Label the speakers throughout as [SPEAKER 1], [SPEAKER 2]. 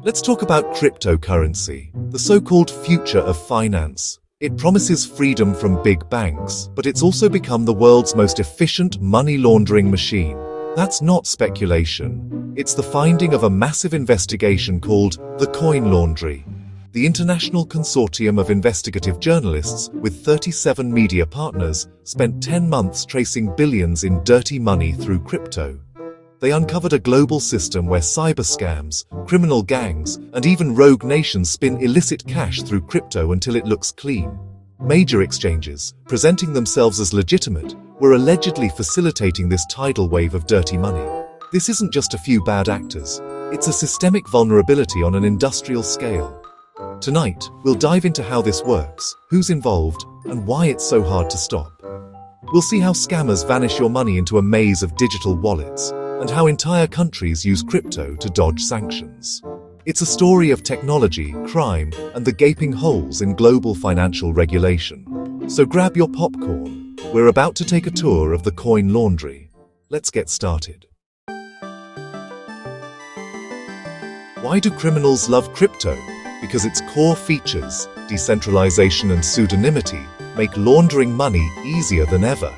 [SPEAKER 1] Let's talk about cryptocurrency, the so-called future of finance. It promises freedom from big banks, but it's also become the world's most efficient money laundering machine. That's not speculation. It's the finding of a massive investigation called the Coin Laundry. The international consortium of investigative journalists, with 37 media partners, spent 10 months tracing billions in dirty money through crypto. They uncovered a global system where cyber scams, criminal gangs, and even rogue nations spin illicit cash through crypto until it looks clean. Major exchanges, presenting themselves as legitimate, were allegedly facilitating this tidal wave of dirty money. This isn't just a few bad actors, it's a systemic vulnerability on an industrial scale. Tonight, we'll dive into how this works, who's involved, and why it's so hard to stop. We'll see how scammers vanish your money into a maze of digital wallets, and how entire countries use crypto to dodge sanctions. It's a story of technology, crime, and the gaping holes in global financial regulation. So grab your popcorn. We're about to take a tour of the Coin Laundry. Let's get started. Why do criminals love crypto? Because its core features, decentralization and pseudonymity, make laundering money easier than ever.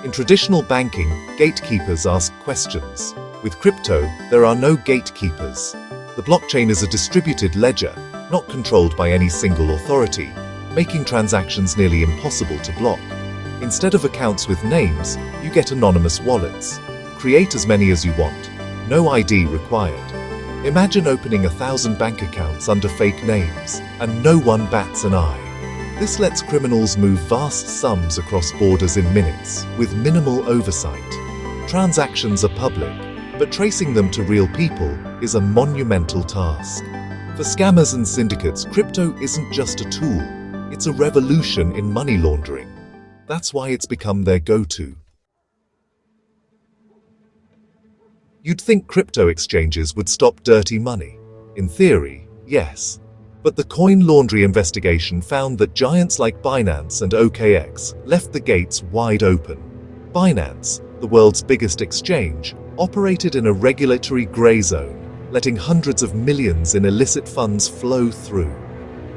[SPEAKER 1] In traditional banking, gatekeepers ask questions. With crypto, there are no gatekeepers. The blockchain is a distributed ledger, not controlled by any single authority, making transactions nearly impossible to block. Instead of accounts with names, you get anonymous wallets. Create as many as you want. No ID required. Imagine opening 1,000 bank accounts under fake names, and no one bats an eye. This lets criminals move vast sums across borders in minutes, with minimal oversight. Transactions are public, but tracing them to real people is a monumental task. For scammers and syndicates, crypto isn't just a tool, it's a revolution in money laundering. That's why it's become their go-to. You'd think crypto exchanges would stop dirty money. In theory, yes. But the Coin Laundry investigation found that giants like Binance and OKX left the gates wide open. Binance, the world's biggest exchange, operated in a regulatory gray zone, letting hundreds of millions in illicit funds flow through.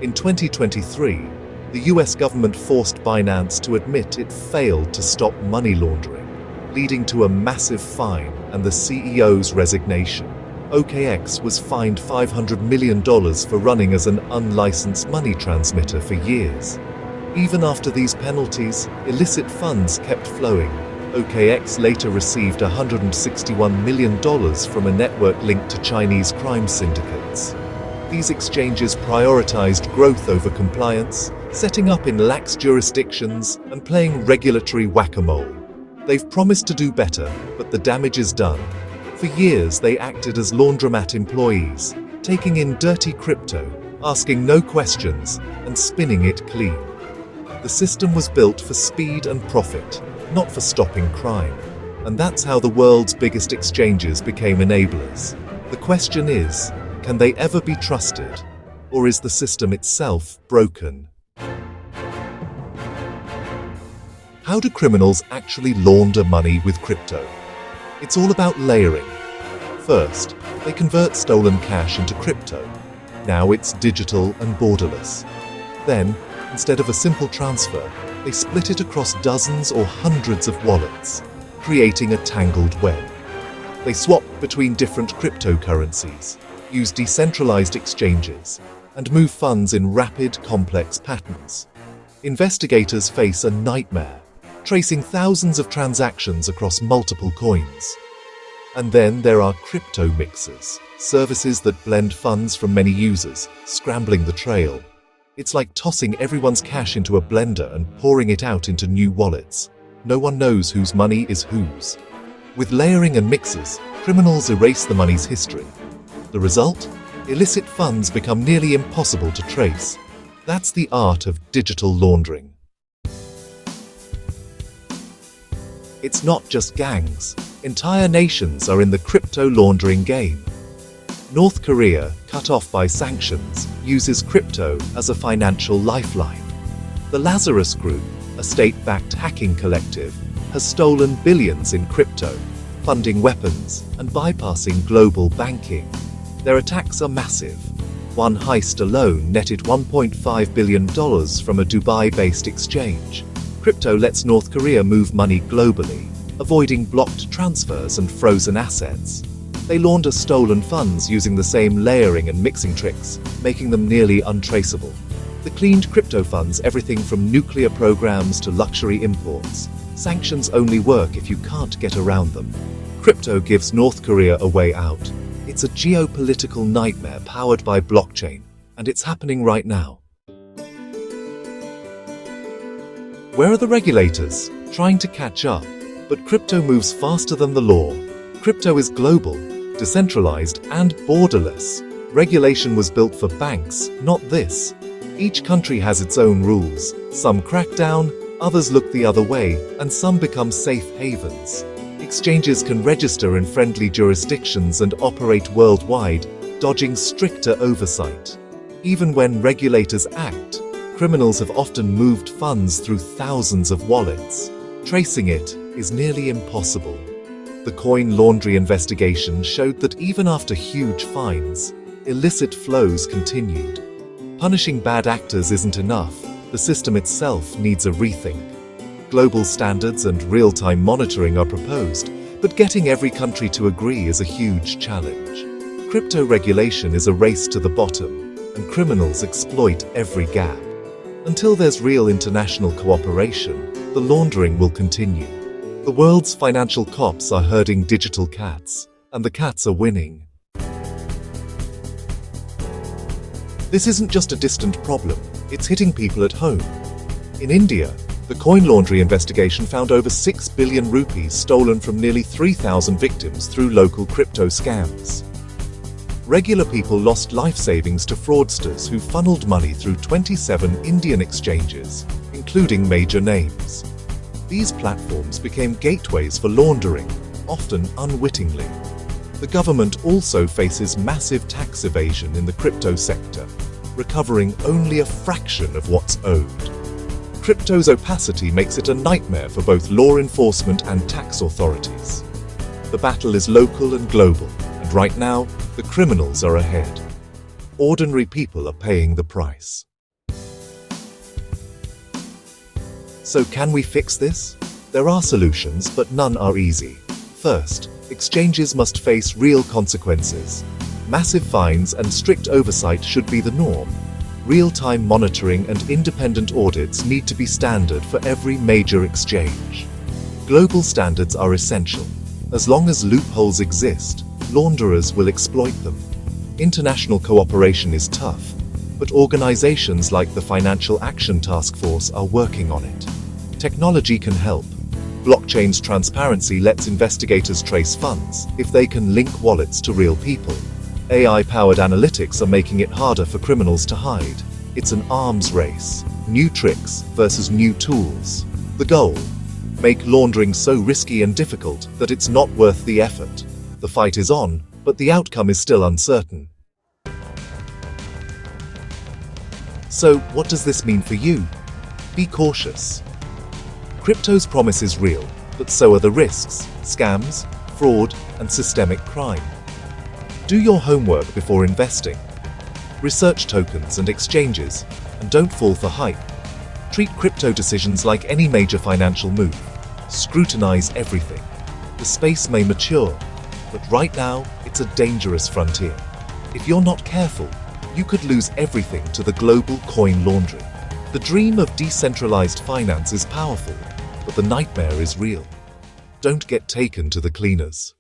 [SPEAKER 1] In 2023, the US government forced Binance to admit it failed to stop money laundering, leading to a massive fine and the CEO's resignation. OKX was fined $500 million for running as an unlicensed money transmitter for years. Even after these penalties, illicit funds kept flowing. OKX later received $161 million from a network linked to Chinese crime syndicates. These exchanges prioritized growth over compliance, setting up in lax jurisdictions and playing regulatory whack-a-mole. They've promised to do better, but the damage is done. For years, they acted as laundromat employees, taking in dirty crypto, asking no questions, and spinning it clean. The system was built for speed and profit, not for stopping crime. And that's how the world's biggest exchanges became enablers. The question is, can they ever be trusted? Or is the system itself broken? How do criminals actually launder money with crypto? It's all about layering. First, they convert stolen cash into crypto. Now it's digital and borderless. Then, instead of a simple transfer, they split it across dozens or hundreds of wallets, creating a tangled web. They swap between different cryptocurrencies, use decentralized exchanges, and move funds in rapid, complex patterns. Investigators face a nightmare, tracing thousands of transactions across multiple coins. And then there are crypto mixers, services that blend funds from many users, scrambling the trail. It's like tossing everyone's cash into a blender and pouring it out into new wallets. No one knows whose money is whose. With layering and mixers, criminals erase the money's history. The result? Illicit funds become nearly impossible to trace. That's the art of digital laundering. It's not just gangs. Entire nations are in the crypto laundering game. North Korea, cut off by sanctions, uses crypto as a financial lifeline. The Lazarus Group, a state-backed hacking collective, has stolen billions in crypto, funding weapons and bypassing global banking. Their attacks are massive. One heist alone netted $1.5 billion from a Dubai-based exchange. Crypto lets North Korea move money globally, avoiding blocked transfers and frozen assets. They launder stolen funds using the same layering and mixing tricks, making them nearly untraceable. The cleaned crypto funds everything from nuclear programs to luxury imports. Sanctions only work if you can't get around them. Crypto gives North Korea a way out. It's a geopolitical nightmare powered by blockchain, and it's happening right now. Where are the regulators? Trying to catch up. But crypto moves faster than the law. Crypto is global, decentralized, and borderless. Regulation was built for banks, not this. Each country has its own rules. Some crack down, others look the other way, and some become safe havens. Exchanges can register in friendly jurisdictions and operate worldwide, dodging stricter oversight. Even when regulators act, criminals have often moved funds through thousands of wallets. Tracing it is nearly impossible. The coin laundry investigation showed that even after huge fines, illicit flows continued. Punishing bad actors isn't enough. The system itself needs a rethink. Global standards and real-time monitoring are proposed, but getting every country to agree is a huge challenge. Crypto regulation is a race to the bottom, and criminals exploit every gap. Until there's real international cooperation, the laundering will continue. The world's financial cops are herding digital cats, and the cats are winning. This isn't just a distant problem, it's hitting people at home. In India, the coin laundry investigation found over 6 billion rupees stolen from nearly 3,000 victims through local crypto scams. Regular people lost life savings to fraudsters who funneled money through 27 Indian exchanges, including major names. These platforms became gateways for laundering, often unwittingly. The government also faces massive tax evasion in the crypto sector, recovering only a fraction of what's owed. Crypto's opacity makes it a nightmare for both law enforcement and tax authorities. The battle is local and global, and right now, the criminals are ahead. Ordinary people are paying the price. So can we fix this? There are solutions, but none are easy. First, exchanges must face real consequences. Massive fines and strict oversight should be the norm. Real-time monitoring and independent audits need to be standard for every major exchange. Global standards are essential. As long as loopholes exist, launderers will exploit them. International cooperation is tough, but organizations like the Financial Action Task Force are working on it. Technology can help. Blockchain's transparency lets investigators trace funds if they can link wallets to real people. AI-powered analytics are making it harder for criminals to hide. It's an arms race. New tricks versus new tools. The goal? Make laundering so risky and difficult that it's not worth the effort. The fight is on, but the outcome is still uncertain. So, what does this mean for you? Be cautious. Crypto's promise is real, but so are the risks, scams, fraud, and systemic crime. Do your homework before investing. Research tokens and exchanges, and don't fall for hype. Treat crypto decisions like any major financial move. Scrutinize everything. The space may mature, but right now, it's a dangerous frontier. If you're not careful, you could lose everything to the global coin laundering. The dream of decentralized finance is powerful, but the nightmare is real. Don't get taken to the cleaners.